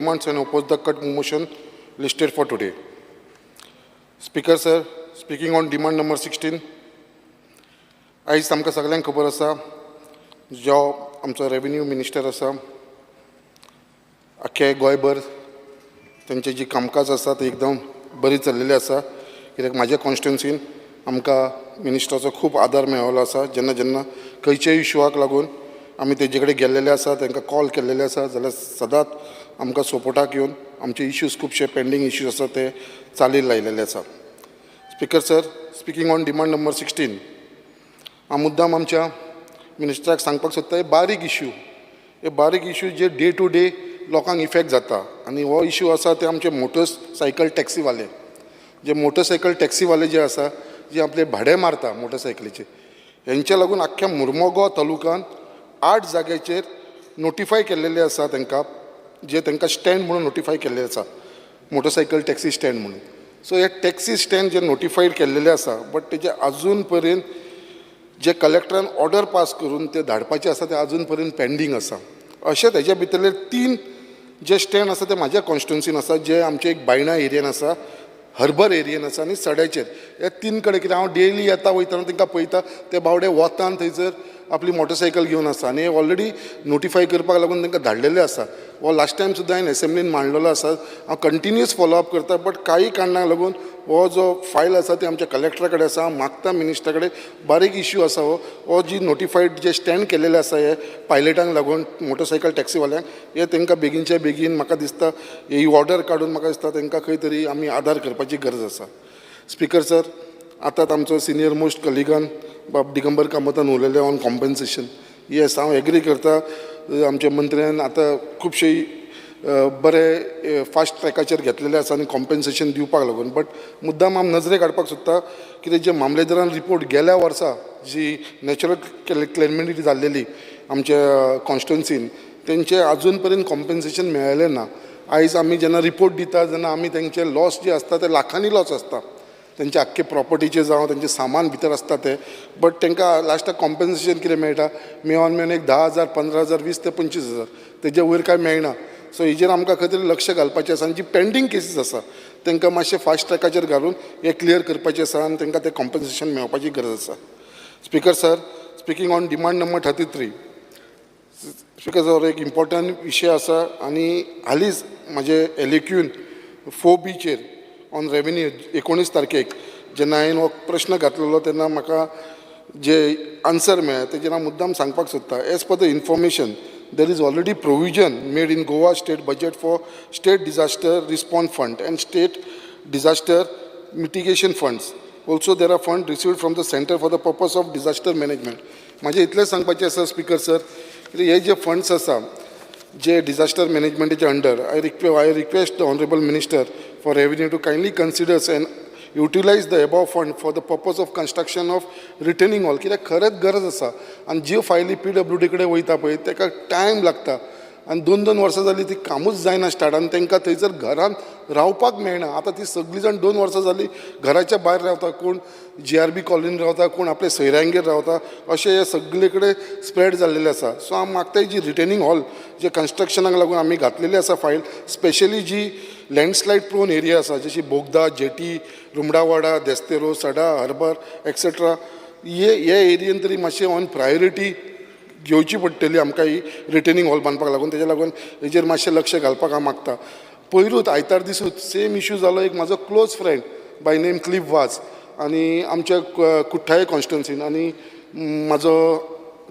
Demands and oppose the cut motion listed for today. Speaker sir, speaking on demand number 16, आयज आमकां सगळ्यांक खबर आसा जो आमचो रेव्हेन्यू मिनिस्टर आसा आख्खे गोंयभर तेंचे जी कामकाज आसा ती एकदम बरी चल्लेली आसा. कित्याक म्हाज्या कॉन्स्टिट्युन्सीन आमकां मिनिस्टराचो खूब आदार मेळ्ळो आसा. जेन्ना जेन्ना खंयच्याय इशूआक लागून आमी तेजे कडेन गेल्लेले आसा, तांकां कॉल केल्लेले आसा जाल्यार सदांच आमकां सपोर्टाक येवन आमचे इश्यूज खुबशे पेंडींग इश्यूज आसा ते चालीक लायलेले आसा. Speaker sir, speaking on demand number 16, हांव मुद्दाम आमच्या मिनिस्टराक सांगपाक सोदता हे बारीक इश्यू जे डे टू डे लोकांक इफेक्ट जाता. आनी हो इश्यू आसा ते आमचे मोटरसायकल टॅक्सीवाले जे आसा जे आपले भाडे मारता मोटरसायकलीचे, हेंच्या लागून आख्ख्या मुर्मगांव तालुक्यान 8 जाग्याचेर नोटिफाय केल्लेले आसा तांकां, जे तांकां स्टँड म्हणून नोटिफाय केल्ले आसा, मोटरसायकल टॅक्सी स्टँड म्हणून. सो हे टॅक्सी स्टँड जे नोटिफायड केल्लेले आसा, बट तेजे अजून पर्यंत जे कलेक्टरान ऑर्डर पास करून ते धाडपाचे आसा ते अजून पर्यंत पेंडींग आसा. अशें तेजे भितरले 3 जे स्टँड आसा ते म्हाज्या कॉन्स्टिट्युन्सीन आसा, जे आमचे एक बायणा एरियेन आसा, हर्बर एरियेन आसा आनी सड्याचेर. हे 3 कडेन कितें हांव डेली येता वयतना तांकां पळयता ते बावडे वतान थंयसर आपली मोटरसायकल घेवन आसा आनी ऑलरेडी नोटिफाय करपाक लागून तांकां धाडलेले आसा. हो लास्ट टायम सुद्दां हांवें एसेंब्लीन मांडलेलो आसा. हांव कंटिन्यूअस फॉलोअप करता, बट कांय कारणाक लागून हो जो फायल आसा ती आमच्या कलेक्टरा कडेन आसा. हांव मागता मिनिस्टरा कडेन, बारीक इश्यू आसा हो जी नोटिफायड जे स्टँड केलेले आसा हे पायलटांक लागून मोटरसायकल टॅक्सीवाल्यांक, हे तांकां बेगीनच्या बेगीन म्हाका दिसता ही ऑर्डर काडून म्हाका दिसता तांकां खंय तरी आमी आदार करपाची गरज आसा. स्पीकर सर, आतांच आमचो सिनियर मोस्ट कलिगान बाब दिगंबर कामतान उलयलें ऑन कॉम्पेन्सेशन. येस, हांव एग्री करता. आमच्या मंत्र्यान आतां खुबशे बरे फास्ट ट्रॅकाचेर घेतलेले आसा आनी कॉम्पेन्सेशन दिवपाक लागून. बट मुद्दाम हांव नजरेक हाडपाक सोदता कितें जे मामलेदारान रिपोर्ट गेल्या वर्सा जी नॅचरल क्लेमिटी जाल्लेली आमच्या कॉन्स्टिट्युन्सीन, तेंचे अजून पर्यंत कॉम्पेन्सेशन मेळ्ळेलें ना. आयज आमी जेन्ना रिपोर्ट दिता तेन्ना आमी तेंचे लॉस जे आसता ते लाखांनी लॉस आसता, तेंचे आख्खे प्रॉपर्टीचे जावं तेंचे सामान भितर आसता ते. बट तांकां लास्टाक कॉम्पेन्सेशन कितें मेळटा, मेळोन एक 10,000, 15,000, 20,000 ते 25,000, तेजे वयर कांय मेळना. सो हेजेर आमकां खंय तरी लक्ष घालपाचें आसा. आनी जी पेंडींग केसीस आसा तांकां मातशें फास्ट ट्रॅकाचेर घालून हे क्लियर करपाचें आसा आनी तांकां तें कॉम्पेन्सेशन मेळपाची गरज आसा. Speaker sir, speaking on demand number 33, speaker sir, एक इम्पॉर्टंट विशय आसा आनी हालींच म्हाजे एलेक्यून 4B ऑन रेव्हेन्यू 19 तारखेक जेन्ना हांवें हो प्रश्न घातलेलो तेन्ना म्हाका जे आन्सर मेळ्ळा तेजेर हांव मुद्दाम सांगपाक सोदता. As per the information, there is already provision made in Goa state budget for state disaster response fund and state disaster mitigation funds. Also there are funds received from the center for the purpose of disaster management. म्हाजें इतलें सांगपाचें आसा speaker sir, हे जे funds आसा जे disaster मॅनेजमेंटाचे under, I request the honorable minister for revenue to kindly consider and utilize the above fund for the purpose of construction of retaining wall. कित्याक खरेंच गरज आसा. आनी ज्यो फायली PWD कडेन वयता पळय ताका टायम लागता आनी 2-2 वर्सां जालीं ती कामूच जायना स्टार्ट, आनी तांकां थंयसर घरान रावपाक मेळना. आतां ती सगळीं जाण 2 वर्सां जालीं घराच्या भायर रावता, कोण GRB कॉलनीन रावता, कोण आपल्या सैरांगेर रावता, अशें हे सगळे कडेन स्प्रेड जाल्लेले आसा. सो हांव मागताय जी रिटेनिंग हॉल जे कन्स्ट्रक्शनाक लागून आमी घातलेली आसा फायल, स्पेशली जी लँडस्लायड प्रोन एरिया आसा जशी बोगदा, जेटी, रुमडावाडा, देस्तेरो, सडा, हर्बर एक्सेट्रा, हे एरियेन तरी मातशें ऑन प्रायोरिटी घेवची पडटली आमकां ही रिटेनिंग हॉल बांदपाक लागून. तेज्या लागून हेजेर मातशें लक्ष घालपाक हांव मागता. पयरूच आयतार दिसूच सेम इश्यू जालो एक म्हाजो close friend by name Cliff वाज आनी आमच्या कुठ्ठाळे कॉन्स्टिट्युन्सीन, आनी म्हाजो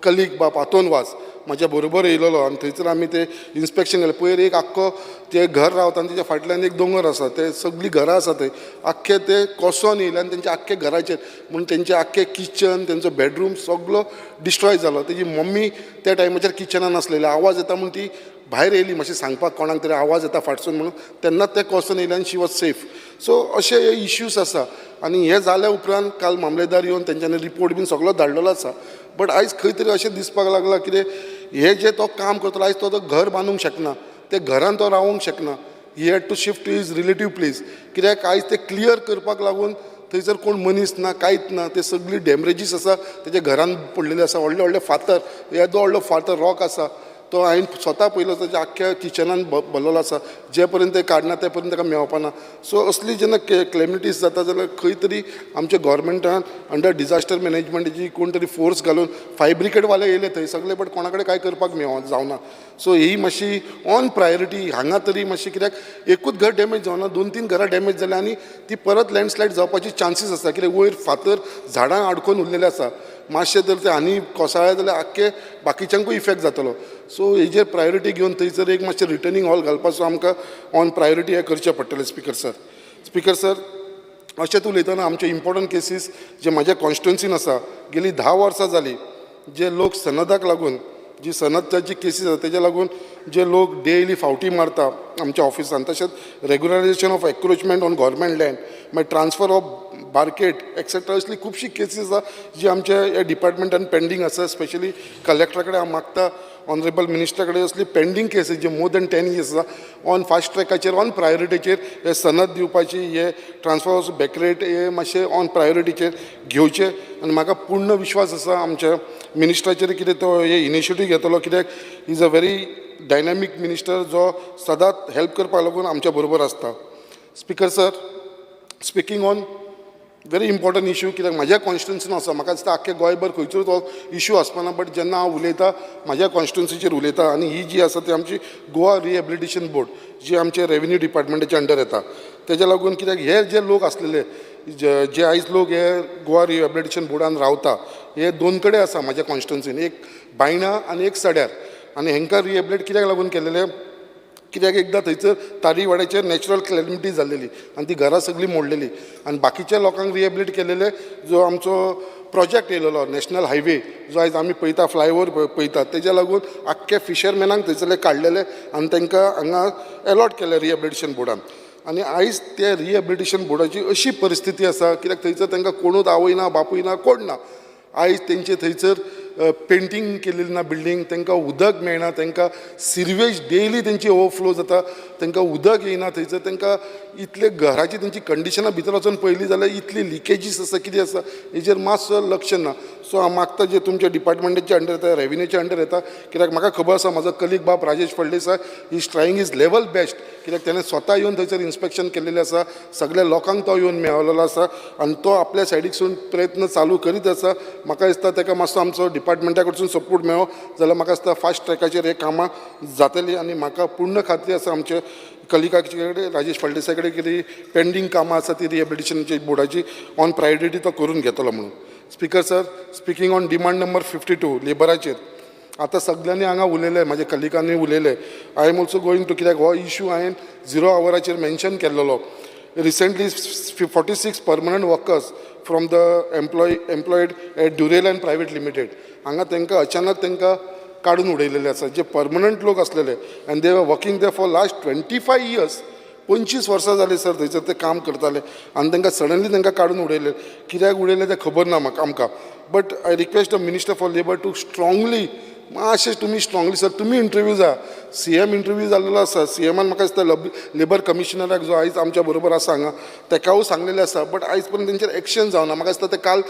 कलीग बाब आतोन वाज म्हाज्या बरोबर येयलेलो आनी थंयसर आमी ते इन्स्पेक्शन केलें. पयर एक आख्खो ते घर रावता आनी तेच्या फाटल्यान एक दोंगर आसा, ते सगळीं घरां आसा थंय, आख्खे ते कोसोन येयले आनी तेंचे आख्खे घराचेर म्हणून तेंचे आख्खे किचन, तेंचो बेडरूम सगळो डिस्ट्रॉय जालो. तेजी मम्मी त्या टायमाचेर किचनान आसलेली, आवाज येता म्हूण ती भायर येयली मातशें सांगपाक कोणाक तरी आवाज येता फाटसून म्हणून, तेन्नाच ते कोसोन येयले आनी शी वॉज सेफ. सो अशे हे इश्यूज आसा. आनी हे जाल्या उपरांत काल मामलेदार येवन तेंच्यांनी रिपोर्ट बीन सगळो धाडलेलो आसा. बट आयज खंय तरी अशें दिसपाक लागलां कितें हे जे तो काम करतलो आयज तो घर बांदूंक शकना, ते घरान तो रावूंक शकना. He had to shift to his relative place. कित्याक आयज ते क्लियर करपाक लागून थंयसर कोण मनीस ना, कांयच ना, ते सगळी डॅमरेजीस आसा तेजे घरान पडलेले आसा. व्हडले व्हडले फातर, येदो व्हडलो फातर रॉक आसा तो हांवें स्वता पयलो ताच्या आख्ख्या किचनान भरलेलो आसा जे पर्यंत ते काडना ते पर्यंत ताका मेळपाना. सो असली जेन्ना क्लेमिटीज जाता जाल्यार खंय तरी आमच्या गोवोरमेंटान अंडर डिजास्टर मॅनेजमेंटाची कोण तरी फोर्स घालून फायर ब्रिगेडवाले येयले थंय सगळे, बट कोणा कडेन कांय करपाक जावना. सो ही मातशी ऑन प्रायोरिटी हांगा तरी मातशी, कित्याक एकूच घर डॅमेज जावना, 2-3 घरां डॅमेज जाल्या आनी ती परत लँडस्लायड जावपाची चान्सीस आसा, कित्याक वयर फातर झाडां आडकोन उरलेले आसा. मातशें जर ते आनी कोसळ्ळे जाल्यार आख्खे बाकीच्यांकूय इफेक्ट जातलो. सो हेजेर प्रायोरिटी घेवन थंयसर एक मातशें रिटर्निंग हॉल घालपाचो आमकां ऑन प्रायोरिटी हें करचें पडटलें. स्पिकर सर अशेंच उलयतना आमचे इम्पॉर्टंट केसीस जे म्हाज्या कॉन्स्टिट्युन्सीन आसा, गेलीं 10 वर्सां जालीं, जे लोक सनदाक लागून जी सनदाची केसीस आसा तेज्या लागून जे लोक डेली फावटी मारता आमच्या ऑफिसान, तशेंच रेग्युलरायजेशन ऑफ एक्रोचमेंट ऑन गव्हर्मेंट लँड, मागीर ट्रान्सफर ऑफ मार्केट एक्सेट्रा, असली खुबशी केसीस आसा जी आमच्या ह्या डिपार्टमेंटान पेंडींग आसा. स्पेशली कलेक्टरा कडेन हांव मागता, ऑनरेबल मिनिस्टरा कडेन असली पेंडींग केसीस जे मोर दॅन 10 इयर्स आसा ऑन फास्ट ट्रॅकाचेर ऑन प्रायोरिटीचेर हे सनद दिवपाची, हे ट्रान्सफर ऑफ बॅकरेट हे मातशें ऑन प्रायोरिटीचेर घेवचे. आनी म्हाका पूर्ण विश्वास आसा आमच्या मिनिस्टराचेर कितें तो हे इनिशिएटीव घेतलो, कित्याक is a very dynamic minister जो सदांच हेल्प करपाक लागून आमच्या बरोबर आसता. Speaker sir, speaking on very important issue, कित्याक म्हाज्या कॉन्स्टिट्युन्सीन आसा, म्हाका दिसता आख्खे गोंयभर खंयचोच हो इशू आसपाना, बट जेन्ना हांव उलयतां म्हाज्या कॉन्स्टिट्युन्सीचेर उलयतां, आनी ही जी आसा ती आमची गोवा रिहेबिलिटेशन बोर्ड जी आमचे रेव्हेन्यू डिपार्टमेंटाच्या अंडर येता. तेज्या लागून कित्याक हे जे लोक आसलेले जे आयज लोक हे गोवा रिहेबिलिटेशन बोर्डान रावता, हे 2 कडेन आसा म्हाज्या कॉन्स्टिट्युन्सीन, एक बायणा आनी एक सड्यार. आनी हेंकां रिहेबिलिटेट कित्याक लागून केलेले, कित्याक एकदां थंयसर तारी वाड्याचेर नॅचरल क्लेमिटी जाल्लेली आनी ती घरां सगळीं मोडलेली, आनी बाकीच्या लोकांक रिहेबिलिट केलेले जो आमचो प्रोजेक्ट येयलेलो नॅशनल हायवे जो आयज आमी पळयता, फ्लायओवर पळयतात, तेज्या लागून आख्खे फिशरमॅनांक थंयसरले काडलेले आनी तांकां हांगा अलॉट केले रिहेबिलिटेशन बोर्डान. आनी आयज त्या रिहेबिलिटेशन बोर्डाची अशी परिस्थिती आसा, कित्याक थंयसर तांकां कोणूच आवय ना, बापूय ना, कोण ना. आयज तेंचे थंयसर पेंटींग केलेली ना बिल्डींग, तांकां उदक मेळना, तांकां सिरवेज डेली तेंची ओवरफ्लो जाता, तांकां उदक येयना थंयसर, तांकां इतले घराची तेंची कंडिशनां भितर वचून पळयली जाल्यार इतली लिकेजीस आसा, कितें आसा हेजेर मातसो लक्ष ना. सो हांव मागता जे तुमच्या डिपार्टमेंटाच्या अंडर येता, रेव्हेन्यूच्या अंडर येता, कित्याक म्हाका खबर आसा म्हाजो कलीग बाब Rajesh Phaldesai is trying is level best, कित्याक ताणें स्वता येवन थंयसर इन्स्पेक्शन केल्लेलें आसा, सगळ्या लोकांक तो येवन मेळलेलो आसा आनी तो आपल्या सायडीकसून प्रयत्न चालू करीत आसा. म्हाका दिसता ताका मातसो आमचो डिपार्टमेंटा कडसून सपोर्ट मेळ्ळो जाल्यार म्हाका दिसता फास्ट ट्रॅकाचेर हे कामां जातली. आनी म्हाका पूर्ण खात्री आसा आमचे कलिकाचे कडेन राजेश फळदेसाय कडेन कितें पेंडींग कामां आसा ती रिहेबिलिटेशनाची बोर्डाची ऑन प्रायोरिटी तो करून घेतलो म्हणून. Speaker sir, speaking on demand number 52 लेबराचेर आतां सगळ्यांनी हांगा उलयले, म्हाज्या कलिगांनी उलयले. I am also going to, कित्याक हो इशू हांवें 0 आवराचेर मेन्शन केल्लो. Recently 46 permanent workers from the employed at ड्युरेल अँड प्रायवेट लिमिटेड हांगा तांकां अचानक तांकां काडून उडयलेले आसा, जे परमनंट लोक आसलेले आनी दे वर working they for last 25 years, 25 वर्सां जालीं सर थंयसर ते काम करताले आनी तांकां सडनली तांकां काडून उडयले. कित्याक उडयले तें खबर ना म्हाका आमकां, but I request the minister for labour to strongly, मातशें तुमी स्ट्रॉंगली सर, तुमी इंटरव्यू जा, CM इंटरव्यू जाल्लो आसा, CMान म्हाका दिसता लेबर कमिशनराक जो आयज आमच्या बरोबर आसा हांगा तेकाय सांगलेलें आसा, बट आयज पर्यंत तेंचेर एक्शन जावना. म्हाका दिसता ते काल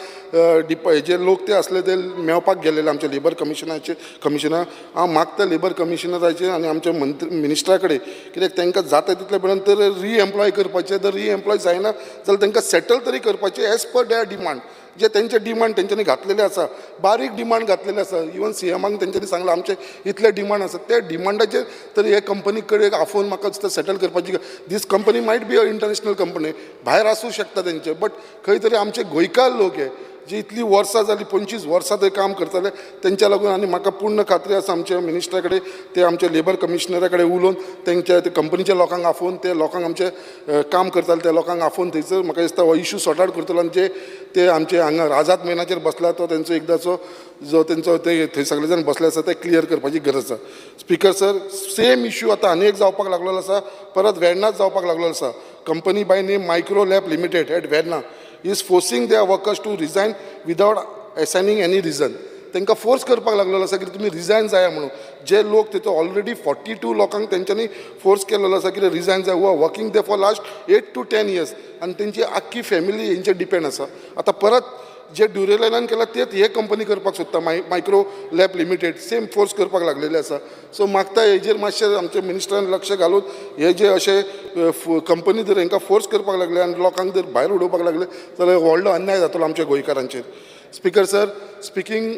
जे लोक ते असले ते मेळपाक गेलेले आमच्या लेबर कमिशनर. हांव मागता लेबर कमिशनराचे आनी आमच्या मिनिस्टरा कडेन, कित्याक तांकां जाता तितले पर्यंत रिएम्प्लॉय करपाचें, जर रिएम्प्लॉय जायना जाल्यार तांकां सेटल तरी करपाचें एज पर देअर डिमांड. जे तेंचे डिमांड तेंच्यांनी घातलेले आसा, बारीक डिमांड घातलेले आसा, इवन CMाक तेंच्यांनी सांगलां आमचे इतले डिमांड आसा, त्या डिमांडाचेर तरी हे कंपनी कडेन आफोवन म्हाका दिसता सेटल करपाची. This company might be a international company, भायर आसूं शकता तेंचे, बट खंय तरी आमचे गोंयकार लोक हे जी इतली वर्सां जाली, 25 वर्सां थंय काम करताले तेंच्या लागून. आनी म्हाका पूर्ण खात्री आसा आमच्या मिनिस्टरा कडेन ते आमच्या लेबर कमिशनरा कडेन उलोवन तेंच्या ते कंपनीच्या लोकांक आफोवन ते लोकांक आमचे काम करताले त्या लोकांक आफोवन थंयसर म्हाका दिसता हो इशू सॉर्ट आउट करतलो. आनी जे ते आमचे हांगा राजात मैनाचेर बसला तो तेंचो एकदाचो जो तेंचो ते थंय सगळे जाण बसले आसा ते क्लियर करपाची गरज आसा. स्पिकर सर, सेम इशू आतां आनी एक जावपाक लागलेलो आसा, परत वेर्नाच जावपाक लागलेलो आसा. Company by name Micro Lab Limited at Verna is forcing their workers to resign without assigning any reason. तांकां फोर्स करपाक लागलेलो आसा की तुमी रिजायन जाया म्हणून. जे लोक तेचो ऑलरेडी 42 लोकांक तेंच्यांनी फोर्स केलेलो आसा की रिजायन जाय, who are working they for last 8 to 10 years आनी तेंची आख्खी फॅमिली हेंचेर डिपेंड आसा. आतां परत जे ड्युरेलायनान केला तेच हे कंपनी करपाक सोदता micro Lab limited same force करपाक लागलेले आसा. सो मागता हेजेर मातशें आमच्या मिनिस्टरान लक्ष घालून हे जे अशे कंपनी जर हांकां फोर्स करपाक लागले आनी लोकांक जर भायर उडोवपाक लागले जाल्यार व्हडलो अन्याय जातलो आमच्या गोंयकारांचेर. Speaker sir, speaking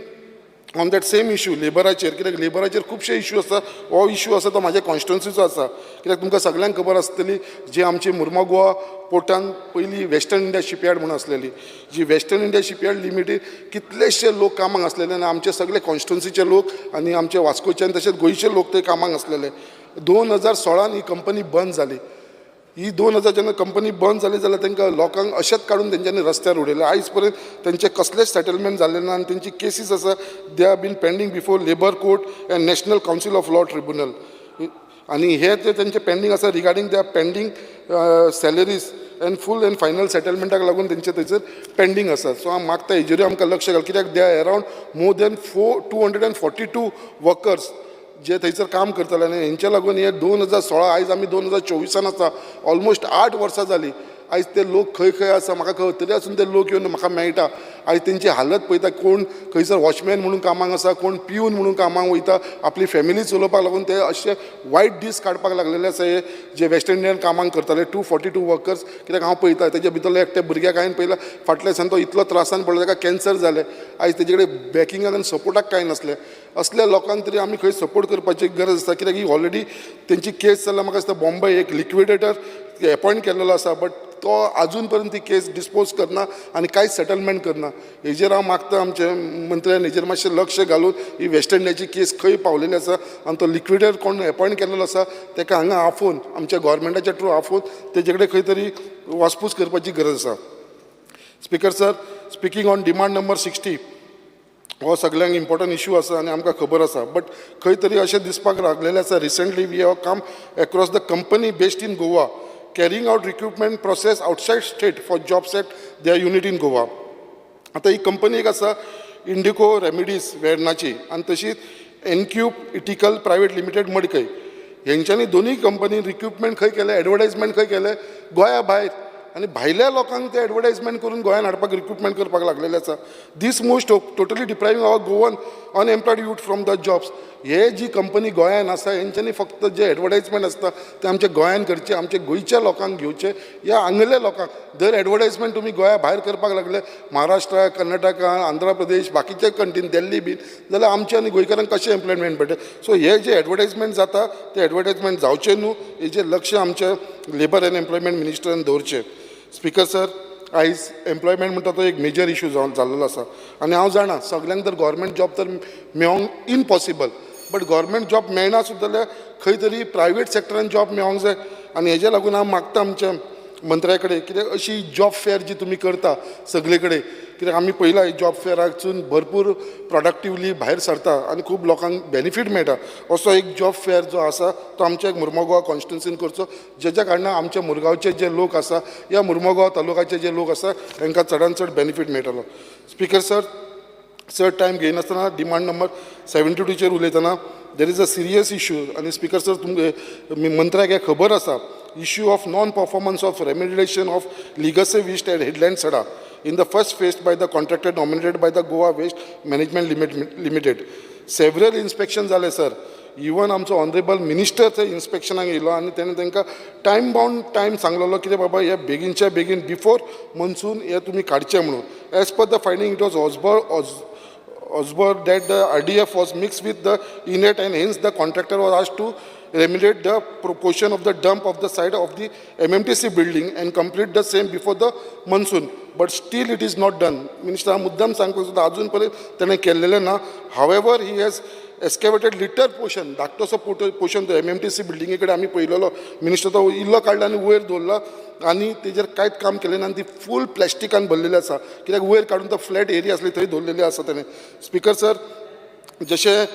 on that same issue लेबराचेर, कित्याक लेबराचेर खुबशे इशू आसा. हो इशू आसा तो म्हाज्या कॉन्स्टिट्युन्सीचो आसा. कित्याक तुमकां सगळ्यांक खबर आसतली जी आमची मुर्मुगांव पोर्टान पयलीं वेस्टर्न इंडिया शिपयार्ड म्हणून आसलेली, जी वेस्टर्न इंडिया शिपयार्ड लिमिटेड कितलेशे लोक कामाक आसलेले आनी आमचे सगळे कॉन्स्टिट्युन्सीचे लोक आनी आमचे वास्कोचे आनी तशेंच गोंयचे लोक थंय कामाक आसलेले. 2016 ही कंपनी बंद जाली. ही 2000 जेन्ना कंपनी बंद जाली जाल्यार तांकां लोकांक अशेंच काडून तेंच्यांनी रस्त्यार उडयले. आयज पर्यंत तेंचे कसलेच सेटलमेंट जाल्ले ना आनी तेंची केसीस आसा they are been pending before labour court and national council of law tribunal. आनी हे जे तेंचे पेंडींग आसा regarding they are pending salaries and full and final सेटलमेंटाक लागून तेंचे थंयसर पेंडींग आसा. सो हांव मागता हेजेरूय आमकां लक्ष घाल, कित्याक they are around more than 242 workers जे थंयसर काम करताले आनी हेंचे लागून हे 2016 आयज आमी 2024 आसा, ऑलमोस्ट 8 वर्सां जालीं. आयज ते लोक खंय खंय आसा म्हाका खबर, तरी आसून ते लोक येवन म्हाका मेळटा. आयज तेंची हालत पळयता, कोण खंयसर वॉचमॅन म्हणून कामाक आसा, कोण पिवन म्हणून कामाक वयता, आपली फॅमिली चलोवपाक लागून ते अशे वायट दीस काडपाक लागलेले आसा हे जे वेस्ट इंडियन कामाक करताले 242 वर्कर्स. कित्याक हांव पळयता तेजे भितरले एकट्या भुरग्याक हांवें पळयला फाटल्या दिसान तो इतलो त्रासान पडलो ताका कॅन्सर जालें. आयज तेजे कडेन बॅकिंगाक आनी सपोर्टाक कांय नासलें. असल्या लोकांक तरी आमी खंय सपोर्ट करपाची गरज आसा, कित्याक ही ऑलरेडी तेंची केस जाल्यार म्हाका दिसता बॉम्बे एक लिक्विडेटर एपॉयंट केल्लो आसा, बट तो आजून पर्यंत ती केस डिस्पोज करना आनी कांयच सेटलमेंट करना. हेजेर हांव मागता आमचे मंत्र्यान हेजेर मातशें लक्ष घालून ही वेस्ट इंडियाची केस खंय पावलेली आसा आनी तो लिक्विडेटर कोण एपॉयंट केल्लो आसा ताका हांगा आफोवन आमच्या गोवोरमेंटाच्या थ्रू आफोवन तेजे कडेन खंय तरी वासपूस करपाची गरज आसा. Speaker sir, speaking on demand number 60 हो सगळ्यांक इम्पॉर्टंट इशू आसा आनी आमकां खबर आसा, बट खंय तरी अशें दिसपाक लागलेलें आसा. Recently we have come across the company based in Goa carrying out recruitment process outside state for jobs at their unit in Goa. आता ही कंपनी एक आसा इंडिको रेमिडीज वेर्नाची आनी तशीच एनक्यूब इटिकल प्रायवेट लिमिटेड मडकय. हेंच्यांनी दोनूय कंपनी रिक्रुटमेंट खंय केले, एडवर्टायजमेंट खंय केले, गोंया भायर. आनी भायल्या लोकांक ते एडवर्टायजमेंट करून गोंयान हाडपाक रिक्रुटमेंट करपाक लागलेले आसा. This most totally depriving our Goan unemployed youth from the jobs. हे जी कंपनी गोंयान आसा हेंच्यांनी फक्त जे एडवर्टायजमेंट आसता ते आमच्या गोंयान करचे, आमच्या गोंयच्या लोकांक घेवचे. ह्या हांगल्या लोकांक दर एडवर्टायजमेंट तुमी गोंया भायर करपाक लागले, महाराष्ट्रा, कर्नाटका, आंध्र प्रदेश, बाकीच्या कंट्रीन, दिल्ली बीन, जाल्यार आमच्या आनी गोंयकारांक कशें एम्प्लॉयमेंट मेळटा. सो हे जे एडवर्टायजमेंट जाता ते एडवर्टायजमेंट जावचे न्हू, हेजेर लक्ष आमच्या लेबर एंड एम्प्लॉयमेंट मिनिस्टरान दवरचें. स्पिकर सर, आयज एम्प्लॉयमेंट म्हणटा तो एक मेजर इशू जाल्लो आसा आनी हांव जाणा सगळ्यांक तर गव्हर्मेंट जॉब तर मेळोंक इम्पॉसिबल, बट गव्हर्मेंट जॉब मेळना सुद्दां जाल्यार खंय तरी प्रायवेट सेक्टरान जॉब मेळोंक जाय. आनी हेजे लागून हांव मागता आमच्या मंत्र्या कडेन, कित्याक अशी जॉब फेअर जी तुमी करता सगळे कडेन, कित्याक आमी पळयलां जॉब फेअराकसून भरपूर प्रोडक्टिवली भायर सरता आनी खूब लोकांक बेनिफीट मेळटा. असो एक जॉब फेअर जो आसा तो आमच्या मुर्मुगांव कॉन्स्टिट्युन्सीन करचो, जेच्या कारणान आमच्या मुरगांवचे जे लोक आसा या मुर्मुगांव तालुकाचे जे लोक आसा तांकां चडांत चड बेनिफीट मेळटलो. स्पिकर सर, चड टायम घेयनासतना डिमांड नंबर 72चेर उलयतना there is a serious issue. आनी स्पिकर सर, मंत्र्याक हे खबर आसा, issue of non-performance of remediation of legacy waste at Headland Sada in the first phase by the contractor nominated by the Goa Waste Management Limited. Several inspections जाले sir. Even आमचो honourable minister थंय इन्स्पेक्शनाक येयलो आनी तेणें तांकां time bound time सांगलेलो, कितें बाबा हे बेगीनच्या बेगीन बिफोर मनसून हे तुमी काडचें म्हणून. As per the finding it was observed that the RDF was mixed with the inert and hence the contractor was asked to remediate the proportion of the dump of the side of the MMTC building and complete the same before the monsoon. But still it is not done. Minister मुद्दाम सांगपाक सुद्दां अजून पर्यंत ताणें केल्लेलें ना. However, he has excavated litter portion, धाकटोसो portion तो MMTC बिल्डिंगे कडेन आमी पळयलेलो. मिनिस्टर तो इल्लो काडला आनी वयर दवरला आनी तेजेर कांयच काम केलें ना आनी ती फूल प्लॅस्टिकान भरलेली आसा, कित्याक वयर काडून तो फ्लॅट एरिया आसली थंय दवरलेली आसा ताणें. स्पिकर सर, जशें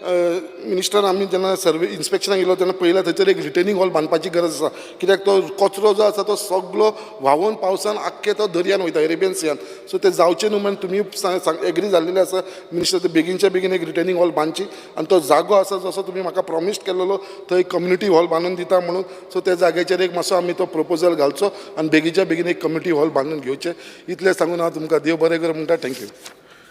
मिनिस्टर आमी जेन्ना सर्वे इन्स्पेक्शनाक गेलो तेन्ना पळयला थंयसर एक रिटेनिंग हॉल बांदपाची गरज आसा कित्याक तो कचरो जो आसा तो सगळो व्हांवून पावसान आख्खे तो दर्यान वयता एरेबियन सियान सो ते जावचें न्हू म्हणून तुमी एग्री जाल्लेले आसा मिनिस्टर ते बेगीनच्या बेगीन एक रिटेनिंग हॉल बांदची आनी तो जागो आसा जसो तुमी म्हाका प्रॉमिस केल्लो थंय कम्युनिटी हॉल बांदून दिता म्हणून सो त्या जाग्याचेर एक मातसो आमी तो प्रपोजल घालचो आनी बेगीच्या बेगीन एक कम्युनिटी हॉल बांदून घेवचे इतलें सांगून हांव तुमकां देव बरें कर म्हणटा थँक्यू